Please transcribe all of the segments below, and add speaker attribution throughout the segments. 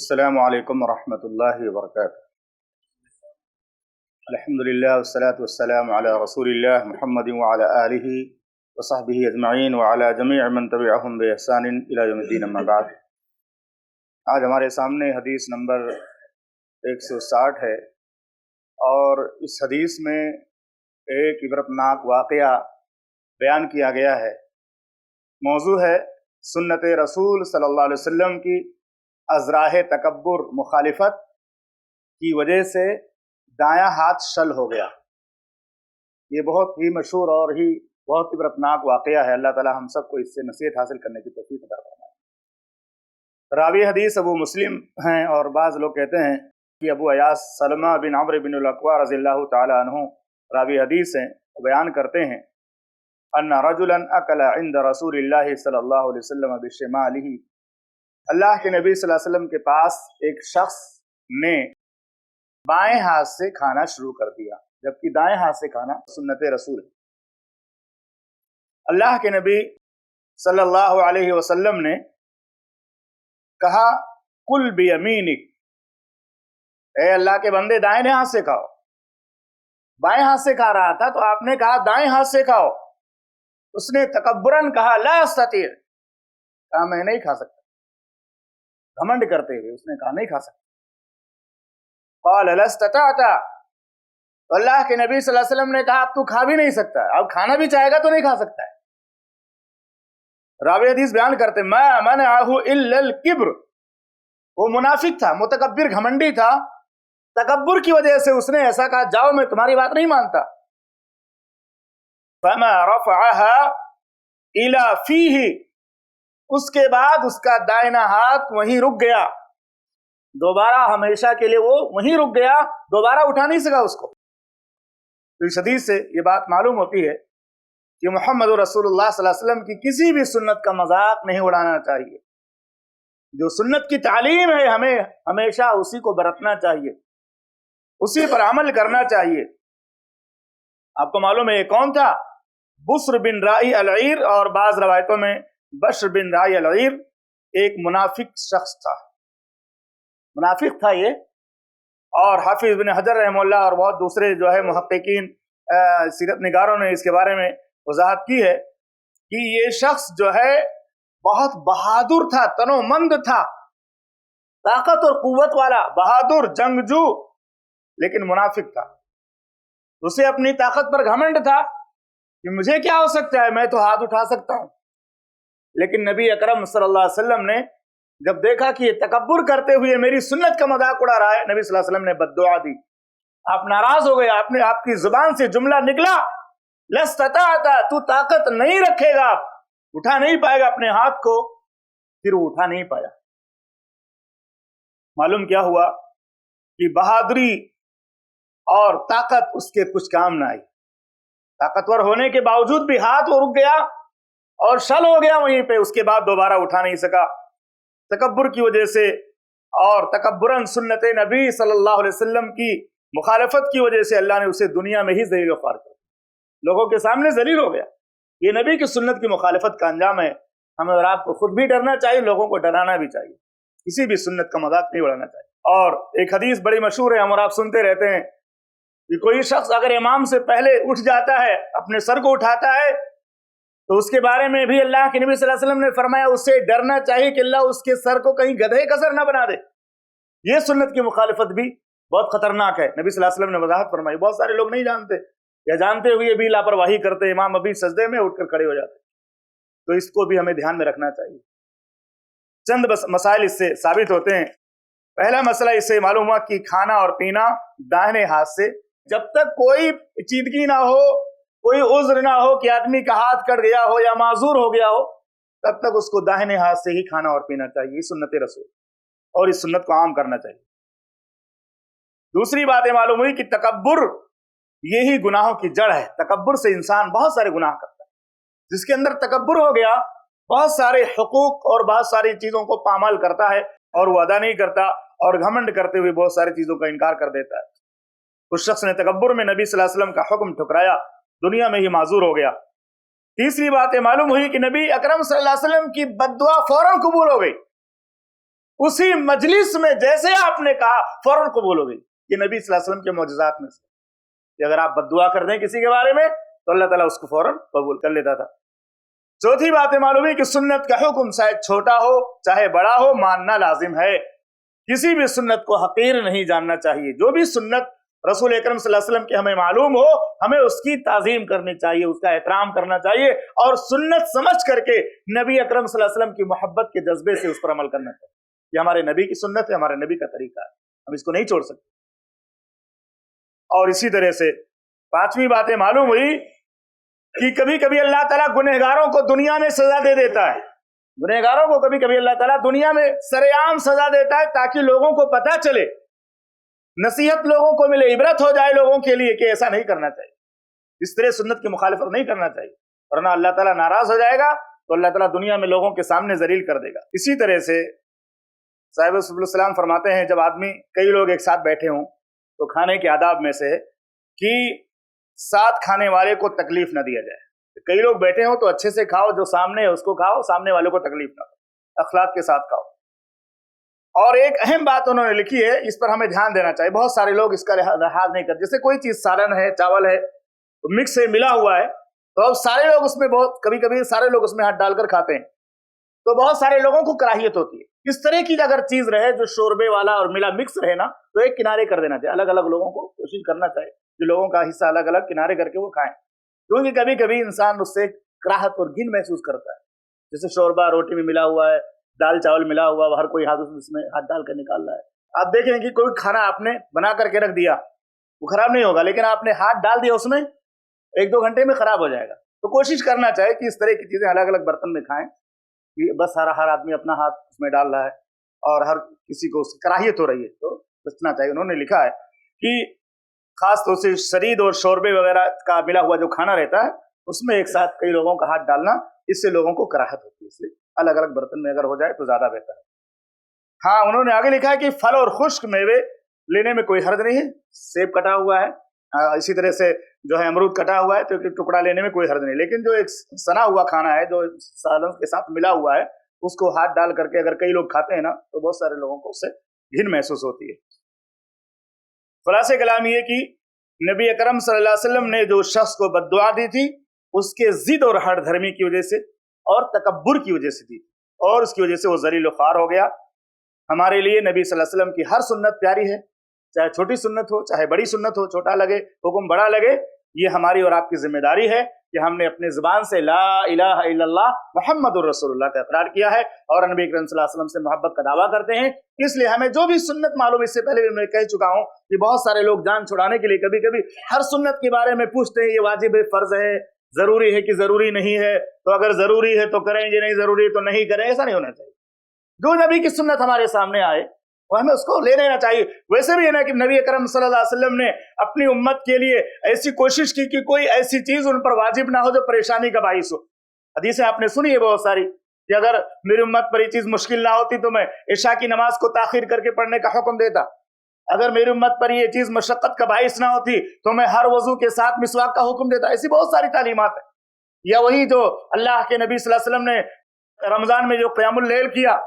Speaker 1: السلام علیکم ورحمۃ اللہ وبرکاتہ۔ الحمدللہ والصلاة والسلام علی رسول اللہ محمد وعلی آلہ وصحبہ اجمعین وعلی جمیع من تبعہم بإحسان الی یوم الدین، اما بعد۔ آج ہمارے سامنے حدیث نمبر 160 ہے، اور اس حدیث میں ایک عبرتناک واقعہ بیان کیا گیا ہے۔ موضوع ہے سنت رسول صلی اللہ علیہ وسلم کی ازراہ تکبر مخالفت کی وجہ سے دایاں ہاتھ شل ہو گیا۔ یہ بہت ہی مشہور اور ہی بہت عبرتناک واقعہ ہے۔ اللہ تعالی ہم سب کو اس سے نصیحت حاصل کرنے کی توفیق عطا فرمائے۔ راوی حدیث ابو مسلم ہیں، اور بعض لوگ کہتے ہیں کہ ابو ایاس سلمہ بن عمرو بن الاکوع رضی اللہ تعالی عنہ راوی حدیث ہیں، بیان کرتے ہیں ان رجلا اکل عند رسول اللہ صلی اللہ علیہ وسلم بشمالہ، اللہ کے نبی صلی اللہ علیہ وسلم کے پاس ایک شخص نے بائیں ہاتھ سے کھانا شروع کر دیا، جبکہ دائیں ہاتھ سے کھانا سنت رسول ہے۔ اللہ کے نبی صلی اللہ علیہ وسلم نے کہا کل بیمینک، اے اللہ کے بندے دائیں ہاتھ سے کھاؤ۔ بائیں ہاتھ سے کھا رہا تھا تو آپ نے کہا دائیں ہاتھ سے کھاؤ۔ اس نے تکبراً کہا لا استطیع، کہا میں نہیں کھا سکتا۔ گھمنڈ کرتے ہوئے اس نے کہا نہیں کھا سکتا۔ قال لا استطعت، تو اللہ کے نبی صلی اللہ علیہ وسلم نے کہا اب تو کھا بھی نہیں سکتا، اب کھانا بھی چاہے گا تو نہیں کھا سکتا ہے۔ راوی حدیث بیان کرتے ما منعہ الا الکبر، وہ منافق تھا، متکبر، گھمنڈی تھا، تکبر کی وجہ سے اس نے ایسا کہا جاؤ میں تمہاری بات نہیں مانتا۔ فما رفعها الى فیہ، اس کے بعد اس کا دائنا ہاتھ وہیں رک گیا، دوبارہ ہمیشہ کے لیے وہ وہیں رک گیا، دوبارہ اٹھا نہیں سکا اس کو۔ تو اس حدیث سے یہ بات معلوم ہوتی ہے کہ محمد رسول اللہ صلی اللہ علیہ وسلم کی کسی بھی سنت کا مذاق نہیں اڑانا چاہیے۔ جو سنت کی تعلیم ہے ہمیں ہمیشہ اسی کو برتنا چاہیے، اسی پر عمل کرنا چاہیے۔ آپ کو معلوم ہے یہ کون تھا؟ بسر بن رائی العیر، اور بعض روایتوں میں بشر بن رائی العیر، ایک منافق شخص تھا، منافق تھا یہ۔ اور حافظ بن حجر رحمہ اللہ اور بہت دوسرے جو ہے محققین سیرت نگاروں نے اس کے بارے میں وضاحت کی ہے کہ یہ شخص جو ہے بہت بہادر تھا، تنو مند تھا، طاقت اور قوت والا، بہادر، جنگجو، لیکن منافق تھا۔ اسے اپنی طاقت پر گھمنڈ تھا کہ مجھے کیا ہو سکتا ہے، میں تو ہاتھ اٹھا سکتا ہوں۔ لیکن نبی اکرم صلی اللہ علیہ وسلم نے جب دیکھا کہ یہ تکبر کرتے ہوئے میری سنت کا مذاق اڑا رہا ہے، نبی صلی اللہ علیہ وسلم نے بد دعا دی۔ آپ ناراض ہو گئے، آپ کی زبان سے جملہ نکلا لا استطعت، تو طاقت نہیں رکھے گا، اٹھا نہیں پائے گا اپنے ہاتھ کو۔ پھر وہ اٹھا نہیں پایا۔ معلوم کیا ہوا کہ بہادری اور طاقت اس کے کچھ کام نہ آئی، طاقتور ہونے کے باوجود بھی ہاتھ وہ رک گیا اور شل ہو گیا وہیں پہ، اس کے بعد دوبارہ اٹھا نہیں سکا۔ تکبر کی وجہ سے اور تکبراً سنت نبی صلی اللہ علیہ وسلم کی مخالفت کی وجہ سے اللہ نے اسے دنیا میں ہی ذلیل و خوار کر دیا، لوگوں کے سامنے ذلیل ہو گیا۔ یہ نبی کی سنت کی مخالفت کا انجام ہے۔ ہمیں اور آپ کو خود بھی ڈرنا چاہیے، لوگوں کو ڈرانا بھی چاہیے، کسی بھی سنت کا مذاق نہیں اڑانا چاہیے۔ اور ایک حدیث بڑی مشہور ہے، ہم اور آپ سنتے رہتے ہیں کہ کوئی شخص اگر امام سے پہلے اٹھ جاتا ہے، اپنے سر کو اٹھاتا ہے، تو اس کے بارے میں بھی اللہ کے نبی صلی اللہ علیہ وسلم نے فرمایا اس سے ڈرنا چاہیے کہ اللہ اس کے سر کو کہیں گدھے کا سر نہ بنا دے۔ یہ سنت کی مخالفت بھی بہت خطرناک ہے، نبی صلی اللہ علیہ وسلم نے وضاحت فرمائی۔ بہت سارے لوگ نہیں جانتے یا جانتے ہوئے بھی لاپرواہی کرتے، امام ابھی سجدے میں اٹھ کر کھڑے ہو جاتے، تو اس کو بھی ہمیں دھیان میں رکھنا چاہیے۔ چند مسائل اس سے ثابت ہوتے ہیں۔ پہلا مسئلہ اس سے معلوم ہوا کہ کھانا اور پینا داہنے ہاتھ سے، جب تک کوئی پیچیدگی نہ ہو، کوئی عذر نہ ہو کہ آدمی کا ہاتھ کٹ گیا ہو یا معذور ہو گیا ہو، تب تک اس کو داہنے ہاتھ سے ہی کھانا اور پینا چاہیے۔ یہ سنت رسول، اور اس سنت کو عام کرنا چاہیے۔ دوسری بات یہ معلوم ہوئی کہ تکبر یہی گناہوں کی جڑ ہے۔ تکبر سے انسان بہت سارے گناہ کرتا ہے۔ جس کے اندر تکبر ہو گیا، بہت سارے حقوق اور بہت ساری چیزوں کو پامال کرتا ہے اور وہ ادا نہیں کرتا، اور گھمنڈ کرتے ہوئے بہت ساری چیزوں کا انکار کر دیتا ہے۔ اس شخص نے تکبر میں نبی صلی اللہ علیہ وسلم کا حکم ٹھکرایا، دنیا میں ہی معذور ہو گیا۔ تیسری بات یہ معلوم ہوئی کہ نبی اکرم صلی اللہ علیہ وسلم کی بد دعا فوراً قبول ہو گئی۔ उसी मजलिस में जैसे आपने कहा फौरन कबूल हो गई। ये नबी सल्लल्लाहु अलैहि वसल्लम के मौजज़ात में से कि अगर आप बद्दुआ कर दें किसी के बारे में तो अल्लाह ताला उसको फौरन कबूल कर लेता था। चौथी बात मालूम है कि सुन्नत का हुक्म चाहे छोटा हो चाहे बड़ा हो मानना लाजिम है। किसी भी सुन्नत को हकीर नहीं जानना चाहिए। जो भी सुन्नत रसूल अकरम सल्लल्लाहु अलैहि वसल्लम के हमें मालूम हो हमें उसकी ताजीम करनी चाहिए, उसका एहतराम करना चाहिए और सुन्नत समझ करके नबी अकरम सल्लल्लाहु अलैहि वसल्लम की मोहब्बत के जज्बे से उस पर अमल करना चाहिए। ये हमारे नबी की सुन्नत है, हमारे नबी का तरीका है, हम इसको नहीं छोड़ सकते। और इसी तरह से पांचवी बातें मालूम हुई कि कभी कभी अल्लाह ताला गुनहगारों को दुनिया में सजा दे देता है। गुनहगारों को कभी कभी अल्लाह ताला दुनिया में सरेआम सजा देता है ताकि लोगों को पता चले, नसीहत लोगों को मिले, इबरत हो जाए लोगों के लिए कि ऐसा नहीं करना चाहिए, इस तरह सुन्नत की मुखालिफत नहीं करना चाहिए, वरना अल्लाह ताला नाराज हो जाएगा तो अल्लाह ताला दुनिया में लोगों के सामने जलील कर देगा। इसी तरह से साहिब सुब्हुल सलाम फरमाते हैं जब आदमी कई लोग एक साथ बैठे हों तो खाने के आदाब में से कि साथ खाने वाले को तकलीफ न दिया जाए। कई लोग बैठे हो तो अच्छे से खाओ, जो सामने है उसको खाओ, सामने वाले को तकलीफ ना हो, अखलाक के साथ खाओ। और एक अहम बात उन्होंने लिखी है, इस पर हमें ध्यान देना चाहिए। बहुत सारे लोग इसका लिहाज नहीं करते। जैसे कोई चीज सालन है, चावल है, तो मिक्स है, मिला हुआ है, तो अब सारे लोग उसमें बहुत कभी कभी सारे लोग उसमें हाथ डालकर खाते हैं, तो बहुत सारे लोगों को कराहियत होती है। इस तरह की अगर चीज रहे जो शोरबे वाला और मिला मिक्स रहे ना, तो एक किनारे कर देना चाहिए। अलग अलग लोगों को कोशिश करना चाहिए जो लोगों का हिस्सा अलग अलग किनारे करके वो खाएं, क्योंकि कभी कभी इंसान उससे कराहत और घिन महसूस करता है। जैसे शोरबा रोटी में मिला हुआ है, दाल चावल मिला हुआ, हर कोई उसमें हाथ डाल कर निकाल रहा है। आप देखें कि कोई खाना आपने बना करके रख दिया, वो खराब नहीं होगा, लेकिन आपने हाथ डाल दिया उसमें, 1-2 घंटे में खराब हो जाएगा। तो कोशिश करना चाहिए कि इस तरह की चीजें अलग अलग बर्तन में खाएं, कि बस हर आदमी अपना हाथ उसमें डाल रहा है और हर किसी को उसकी कराहियत हो रही है, तो बचना चाहिए। उन्होंने लिखा है कि खास तौर से शरीद और शोरबे वगैरह का मिला हुआ जो खाना रहता है उसमें एक साथ कई लोगों का हाथ डालना, इससे लोगों को कराहत होती है, इसलिए अलग अलग बर्तन में अगर हो जाए तो ज्यादा बेहतर है। हाँ, उन्होंने आगे लिखा है कि फल और खुश्क मेवे लेने में कोई हर्ज नहीं है। सेब कटा हुआ है, इसी तरह से जो है अमरूद कटा हुआ है, तो एक टुकड़ा लेने में कोई हर्ज नहीं। लेकिन जो एक सना हुआ खाना है जो सालन के साथ मिला हुआ है, उसको हाथ डाल करके अगर कई लोग खाते हैं ना, तो बहुत सारे लोगों को उससे घिन महसूस होती है। खुलासे कलाम ये कि नबी अकरम सल्लल्लाहु अलैहि वसल्लम ने जो शख्स को बद्दुआ दी थी, उसके जिद और हठ धर्मी की वजह से और तकब्बुर की वजह से दी, और उसकी वजह से वो जलील ख्वार हो गया। हमारे लिए नबी सल्लल्लाहु अलैहि वसल्लम की हर सुन्नत प्यारी है, चाहे छोटी सुन्नत हो चाहे बड़ी सुन्नत हो, छोटा लगे हुक्म बड़ा लगे, ये हमारी और आपकी जिम्मेदारी है कि हमने अपने जुबान से ला इलाहा इल्लल्लाह मुहम्मदुर रसूलुल्लाह का इकरार किया है और नबी अकरम सल्लल्लाहु अलैहि वसल्लम से मोहब्बत का दावा करते हैं। इसलिए हमें जो भी सुन्नत मालूम, इससे पहले भी मैं कह चुका हूं कि बहुत सारे लोग जान छुड़ाने के लिए कभी कभी हर सुन्नत के बारे में पूछते हैं, ये वाजिब है, फर्ज है, जरूरी है कि जरूरी नहीं है, तो अगर जरूरी है तो करेंगे, नहीं जरूरी तो नहीं करें। ऐसा नहीं होना चाहिए। जो नबी की सुन्नत हमारे सामने आए वो हमें उसको ले लेना चाहिए। वैसे भी है ना कि नबी अकरम सल्लल्लाहु अलैहि वसल्लम ने अपनी उम्मत के लिए ऐसी कोशिश की कि कोई ऐसी चीज उन पर वाजिब ना हो जो परेशानी का बाइस हो। हदीसें आपने सुनी है बहुत सारी कि अगर मेरी उम्मत पर ये चीज मुश्किल ना होती तो मैं इशा की नमाज को ताखिर करके पढ़ने का हुक्म देता। अगर मेरी उम्मत पर ये चीज मशक्कत का बाइस ना होती तो मैं हर वजू के साथ मिसवाक का हुक्म देता। ऐसी बहुत सारी तालीमात है। या वही जो अल्लाह के नबी सल्लल्लाहु अलैहि वसल्लम ने रमजान में जो क़यामुल लैल किया,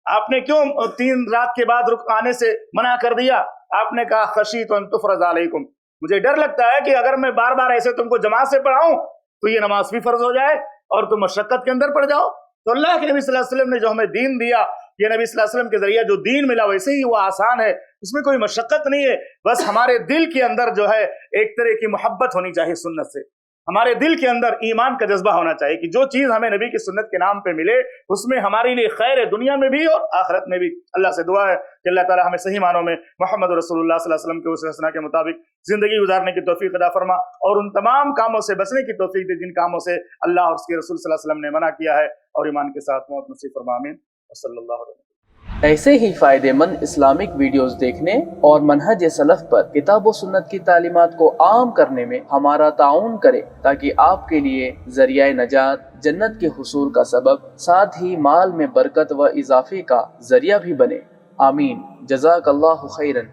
Speaker 1: आपने क्यों 3 रात के बाद रुक आने से मना कर दिया? आपने कहा खशीतु अन तुफ़रज़ अलैकुम, मुझे डर लगता है कि अगर मैं बार बार ऐसे तुमको जमात से पढ़ाऊं तो ये नमाज भी फर्ज हो जाए और तुम मशक्कत के अंदर पड़ जाओ। तो अल्लाह के नबी सल्लल्लाहु अलैहि वसल्लम ने जो हमें दीन दिया, ये नबी सल्लल्लाहु अलैहि वसल्लम के जरिए जो दीन मिला वैसे ही वो आसान है, उसमें कोई मशक्कत नहीं है। बस हमारे दिल के अंदर जो है एक तरह की मोहब्बत होनी चाहिए सुन्नत से। हमारे दिल के अंदर ईमान का जज्बा होना चाहिए कि जो चीज हमें नबी की सुन्नत के नाम पे मिले उसमें हमारे लिए खैर है, दुनिया में भी और आखिरत में भी। अल्लाह से दुआ है कि अल्लाह ताला हमें सही मानों में मोहम्मद रसूलुल्लाह सल्लल्लाहु अलैहि वसल्लम के उस हसना के मुताबिक जिंदगी गुजारने की तौफीक अता फरमा और उन तमाम कामों से बचने की तौफीक दे जिन कामों से अल्लाह और उसके रसूल सल्लल्लाहु अलैहि वसल्लम ने मना किया है, और ईमान के साथ मौत नसीब फरमा। आमीन। सल्लल्लाहु अलैहि वसल्लम।
Speaker 2: ऐसे ही फ़ायदेमंद इस्लामिक वीडियोस देखने और मनहज सलफ़ पर किताब व सुन्नत की तालीमात को आम करने में हमारा ताउन करें, ताकि आपके लिए ज़रिया नजात, जन्नत के हुसूल का सबब, साथ ही माल में बरकत व इजाफे का ज़रिया भी बने। आमीन। जज़ाकल्लाहु खैरन।